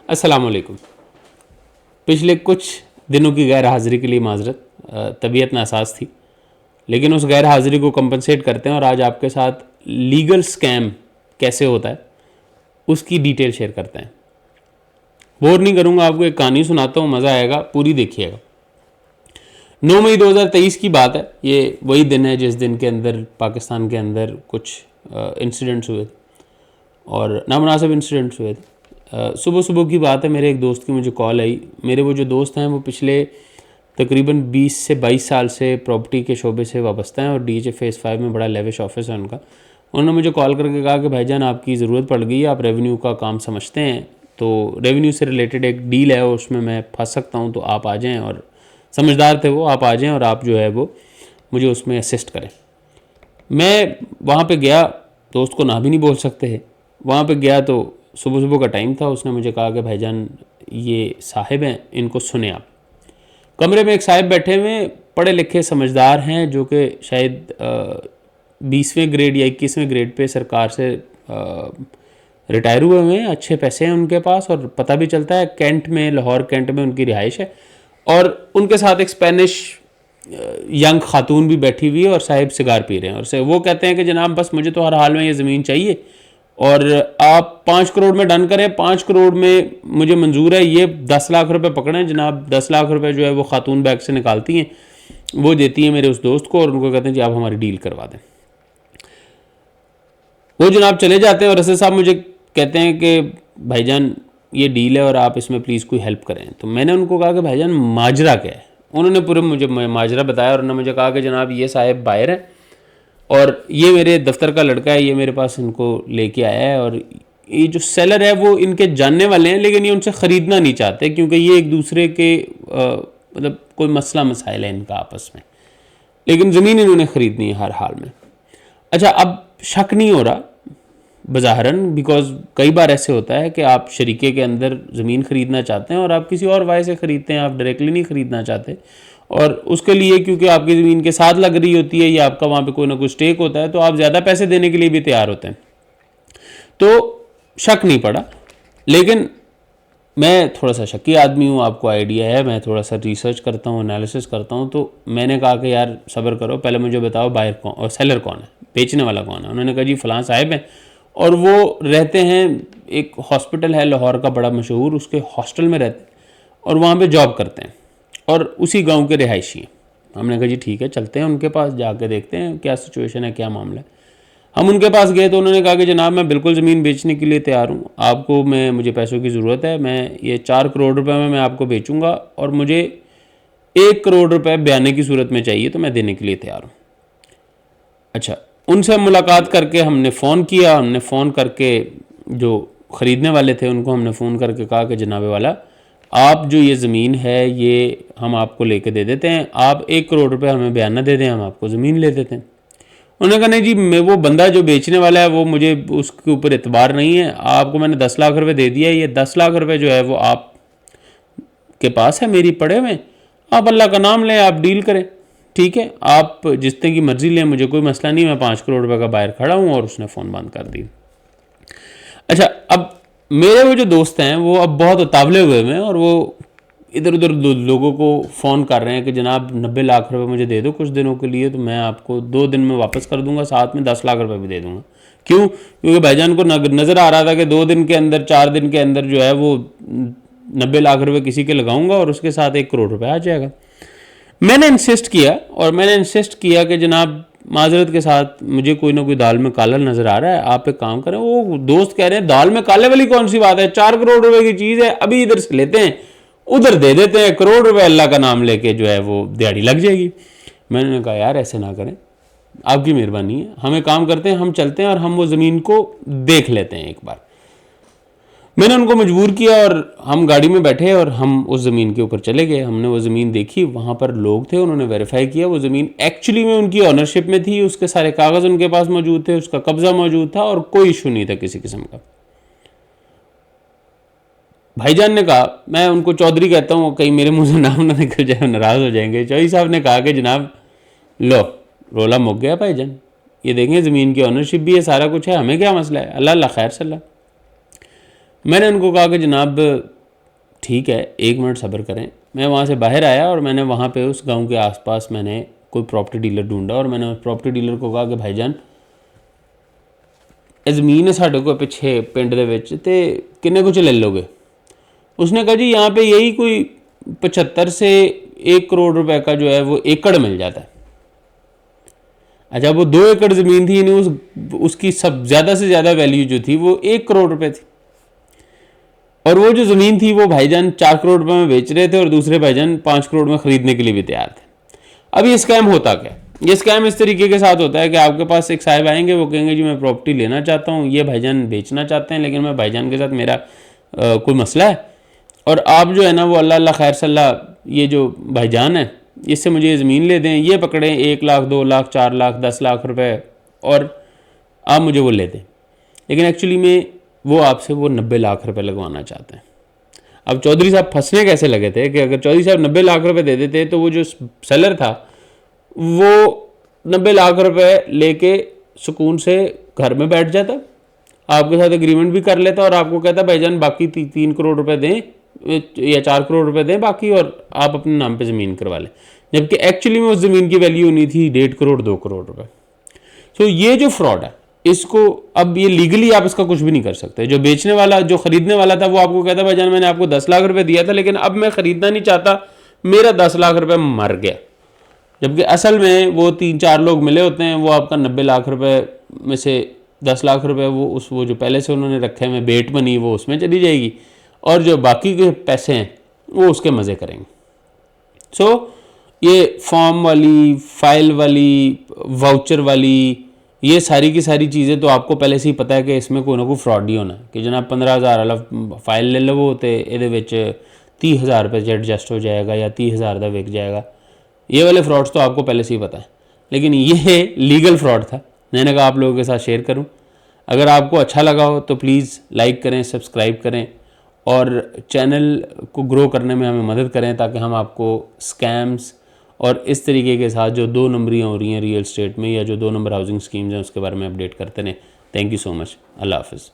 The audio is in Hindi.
अस्सलाम वालेकुम। पिछले कुछ दिनों की गैर हाज़िरी के लिए माज़रत, तबीयत नासाज थी, लेकिन उस गैर हाज़िरी को कंपनसेट करते हैं और आज आपके साथ लीगल स्कैम कैसे होता है उसकी डिटेल शेयर करते हैं। बोर नहीं करूँगा, आपको एक कहानी सुनाता हूँ, मज़ा आएगा, पूरी देखिएगा। 9 मई 2023 की बात है। ये वही दिन है जिस दिन के अंदर पाकिस्तान के अंदर कुछ इंसिडेंट्स हुए थे और नामुनासिब इंसिडेंट्स हुए थे। सुबह सुबह की बात है, मेरे एक दोस्त की मुझे कॉल आई। मेरे वो जो दोस्त हैं वो पिछले तकरीबन 20 से 22 साल से प्रॉपर्टी के शोबे से वाबस्ता हैं और DHA फेज़ 5 में बड़ा लेविश ऑफिस है उनका। उन्होंने मुझे कॉल करके कहा कि भाईजान आपकी ज़रूरत पड़ गई है, आप रेवेन्यू का काम समझते हैं, तो रेवेन्यू से रिलेटेड एक डील है, उसमें मैं फंस सकता हूँ, तो आप आ जाएँ। और समझदार थे वो, आप आ जाएँ और आप जो है वो मुझे उसमें असिस्ट करें। मैं वहाँ पे गया, दोस्त को ना भी नहीं बोल सकते हैं। वहाँ पे गया तो सुबह सुबह का टाइम था। उसने मुझे कहा कि भाईजान ये साहिब हैं, इनको सुने आप। कमरे में एक साहिब बैठे हुए, पढ़े लिखे समझदार हैं, जो कि शायद 20वें ग्रेड या 21वें ग्रेड पे सरकार से रिटायर हुए हुए हैं। अच्छे पैसे हैं उनके पास और पता भी चलता है कैंट में, लाहौर कैंट में उनकी रिहाइश है। और उनके साथ एक स्पेनिश यंग खातून भी बैठी हुई है और साहिब सिगार पी रहे हैं। और वो कहते हैं कि जनाब बस मुझे तो हर हाल में ये ज़मीन चाहिए और आप 5 करोड़ में डन करें, 5 करोड़ में मुझे मंजूर है। ये 10 लाख रुपए पकड़ें जनाब। 10 लाख रुपए जो है वो खातून बैग से निकालती हैं, वो देती हैं मेरे उस दोस्त को और उनको कहते हैं जी आप हमारी डील करवा दें। वो जनाब चले जाते हैं और रसीद साहब मुझे कहते हैं कि भाईजान ये डील है और आप इसमें प्लीज़ कोई हेल्प करें। तो मैंने उनको कहा कि भाईजान माजरा क्या है। उन्होंने पूरे मुझे माजरा बताया और उन्होंने मुझे कहा कि जनाब ये साहिब बाहर है और ये मेरे दफ्तर का लड़का है, ये मेरे पास इनको लेके आया है और ये जो सेलर है वो इनके जानने वाले हैं, लेकिन ये उनसे ख़रीदना नहीं चाहते क्योंकि ये एक दूसरे के मतलब कोई मसला मसाइल है इनका आपस में, लेकिन ज़मीन इन्होंने ख़रीदनी है हर हाल में। अच्छा, अब शक नहीं हो रहा बज़ाहरन, बिकॉज कई बार ऐसे होता है कि आप शरीके के अंदर ज़मीन ख़रीदना चाहते हैं और आप किसी और वाय से ख़रीदते हैं, आप डायरेक्टली नहीं ख़रीदना चाहते और उसके लिए क्योंकि आपकी ज़मीन के साथ लग रही होती है या आपका वहाँ पे कोई ना कोई स्टेक होता है, तो आप ज़्यादा पैसे देने के लिए भी तैयार होते हैं। तो शक नहीं पड़ा, लेकिन मैं थोड़ा सा शक्की आदमी हूँ, आपको आइडिया है, मैं थोड़ा सा रिसर्च करता हूँ, एनालिसिस करता हूँ। तो मैंने कहा कि यार सब्र करो, पहले मुझे बताओ बायर कौन और सेलर कौन है, बेचने वाला कौन है। उन्होंने कहा जी फ़लाँ साहिब हैं और वो रहते हैं, एक हॉस्पिटल है लाहौर का बड़ा मशहूर, उसके हॉस्टल में रहते हैं और वहाँ पे जॉब करते हैं और उसी गांव के रिहायशी हैं। हमने कहा जी ठीक है, चलते हैं उनके पास, जाके देखते हैं क्या सिचुएशन है, क्या मामला है। हम उनके पास गए तो उन्होंने कहा कि जनाब मैं बिल्कुल ज़मीन बेचने के लिए तैयार हूँ, आपको मुझे पैसों की ज़रूरत है, मैं ये 4 करोड़ रुपए में मैं आपको बेचूंगा और मुझे 1 करोड़ रुपए बयाने की सूरत में चाहिए, तो मैं देने के लिए तैयार हूँ। अच्छा, उनसे मुलाकात करके हमने फ़ोन किया, हमने फ़ोन करके जो ख़रीदने वाले थे उनको हमने फ़ोन करके कहा कि जनाब वाला आप जो ये ज़मीन है ये हम आपको लेके दे देते हैं, आप 1 करोड़ रुपए हमें बयाना दे दें, हम आपको ज़मीन ले देते हैं। उन्होंने कहा नहीं जी, मैं वो बंदा जो बेचने वाला है वो मुझे उसके ऊपर एतबार नहीं है, आपको मैंने 10 लाख रुपए दे दिया है, ये 10 लाख रुपए जो है वो आप के पास है, मेरी पड़े हुए, आप अल्लाह का नाम लें, आप डील करें, ठीक है, आप जितने की मर्जी लें, मुझे कोई मसला नहीं, मैं 5 करोड़ रुपए का बाहर खड़ा हूँ। और उसने फ़ोन बंद कर दी। अच्छा, अब मेरे वो जो दोस्त हैं वो अब बहुत उतावले हुए हैं और वो इधर उधर लोगों को फ़ोन कर रहे हैं कि जनाब 90 लाख रुपए मुझे दे दो कुछ दिनों के लिए, तो मैं आपको 2 दिन में वापस कर दूंगा, साथ में 10 लाख रुपए भी दे दूंगा। क्यों? क्योंकि भाईजान को नज़र आ रहा था कि 2 दिन के अंदर, 4 दिन के अंदर जो है वो 90 लाख रुपए किसी के लगाऊंगा और उसके साथ 1 करोड़ रुपए आ जाएगा। मैंने इंसिस्ट किया कि जनाब माजरत के साथ मुझे कोई ना कोई दाल में काला नज़र आ रहा है, आप एक काम करें। वो दोस्त कह रहे हैं दाल में काले वाली कौन सी बात है, 4 करोड़ रुपए की चीज़ है, अभी इधर से लेते हैं उधर दे देते हैं, 1 करोड़ रुपए अल्लाह का नाम लेके जो है वो दिहाड़ी लग जाएगी। मैंने कहा यार ऐसे ना करें, आपकी मेहरबानी है, हम एक काम करते हैं, हम चलते हैं और हम वो ज़मीन को देख लेते हैं एक बार। मैंने उनको मजबूर किया और हम गाड़ी में बैठे और हम उस ज़मीन के ऊपर चले गए। हमने वो ज़मीन देखी, वहाँ पर लोग थे, उन्होंने वेरीफाई किया वो ज़मीन एक्चुअली में उनकी ऑनरशिप में थी, उसके सारे कागज़ उनके पास मौजूद थे, उसका कब्ज़ा मौजूद था और कोई इशू नहीं था किसी किस्म का। भाईजान ने कहा, मैं उनको चौधरी कहता हूँ, कहीं मेरे मुंह से नाम ना निकल जाए, नाराज़ हो जाएंगे। चौधरी साहब ने कहा कि जनाब लो रोला मुक गया भाईजान, ये देखें ज़मीन की ऑनरशिप भी है, सारा कुछ है, हमें क्या मसला है, अल्लाह अल्लाह खैर सल्ला। मैंने उनको कहा कि जनाब ठीक है, 1 मिनट सब्र करें। मैं वहाँ से बाहर आया और मैंने वहाँ पे उस गांव के आसपास मैंने कोई प्रॉपर्टी डीलर ढूंढा और मैंने उस प्रॉपर्टी डीलर को कहा कि भाईजान ज़मीन है साढ़े को पिछे पिंड दे विच ते किन्ने कुछ ले लोगे। उसने कहा जी यहाँ पे यही कोई 75 से 1 करोड़ रुपए का जो है वो एकड़ मिल जाता है। अच्छा, वो 2 एकड़ ज़मीन थी, उसकी सब ज़्यादा से ज़्यादा वैल्यू जो थी वो 1 करोड़ रुपए थी, और वो जो ज़मीन थी वो भाईजान 4 करोड़ रुपए में बेच रहे थे और दूसरे भाईजान 5 करोड़ में ख़रीदने के लिए भी तैयार थे। अब ये स्कैम होता क्या? ये स्कैम इस तरीके के साथ होता है कि आपके पास एक साहब आएंगे, वो कहेंगे जी मैं प्रॉपर्टी लेना चाहता हूँ, ये भाईजान बेचना चाहते हैं, लेकिन मैं भाईजान के साथ मेरा कोई मसला है, और आप जो है ना वो अल्लाह अल्लाह खैर सल्ला, ये जो भाईजान है इससे मुझे ये ज़मीन ले दें, ये पकड़ें 1 लाख 2 लाख 4 लाख 10 लाख रुपए और आप मुझे वो ले दें। लेकिन एक्चुअली में वो आपसे वो 90 लाख रुपए लगवाना चाहते हैं। अब चौधरी साहब फंसने कैसे लगे थे कि अगर चौधरी साहब 90 लाख रुपए दे देते तो वो जो सेलर था वो 90 लाख रुपए लेके सुकून से घर में बैठ जाता, आपके साथ एग्रीमेंट भी कर लेता और आपको कहता भाईजान बाकी 3 करोड़ रुपए दें या 4 करोड़ रुपए दें बाकी, और आप अपने नाम पे ज़मीन करवा लें। जबकि एक्चुअली में उस ज़मीन की वैल्यू होनी थी 1.5 करोड़ 2 करोड़ रुपए। सो ये जो फ्रॉड है, इसको अब ये लीगली आप इसका कुछ भी नहीं कर सकते। जो बेचने वाला, जो खरीदने वाला था, वो आपको कहता भाईजान मैंने आपको 10 लाख रुपए दिया था, लेकिन अब मैं खरीदना नहीं चाहता, मेरा 10 लाख रुपए मर गया। जबकि असल में वो 3-4 लोग मिले होते हैं, वो आपका 90 लाख रुपए में से 10 लाख रुपए वो जो पहले से उन्होंने रखे हैं बेट मनी, वो उसमें चली जाएगी, और जो बाकी के पैसे हैं वो उसके मज़े करेंगे। सो ये फॉर्म वाली, फाइल वाली, वाउचर वाली, ये सारी की सारी चीज़ें तो आपको पहले से ही पता है कि इसमें कोई ना कोई फ्रॉड ही होना है कि जनाब 15,000 वाला फाइल ले लो तो ये 30,000 रुपये एडजस्ट हो जाएगा या 30,000 का विक जाएगा। ये वाले फ्रॉड्स तो आपको पहले से ही पता है, लेकिन ये लीगल फ्रॉड था, मैंने कहा आप लोगों के साथ शेयर करूं। अगर आपको अच्छा लगा हो तो प्लीज़ लाइक करें, सब्सक्राइब करें और चैनल को ग्रो करने में हमें मदद करें, ताकि हम आपको स्कैम्स और इस तरीके के साथ जो 2 नंबरियाँ हो रही हैं रियल स्टेट में या जो 2 नंबर हाउसिंग स्कीम्स हैं उसके बारे में अपडेट करते रहें। Thank you so much. अल्लाह हाफ़िज़।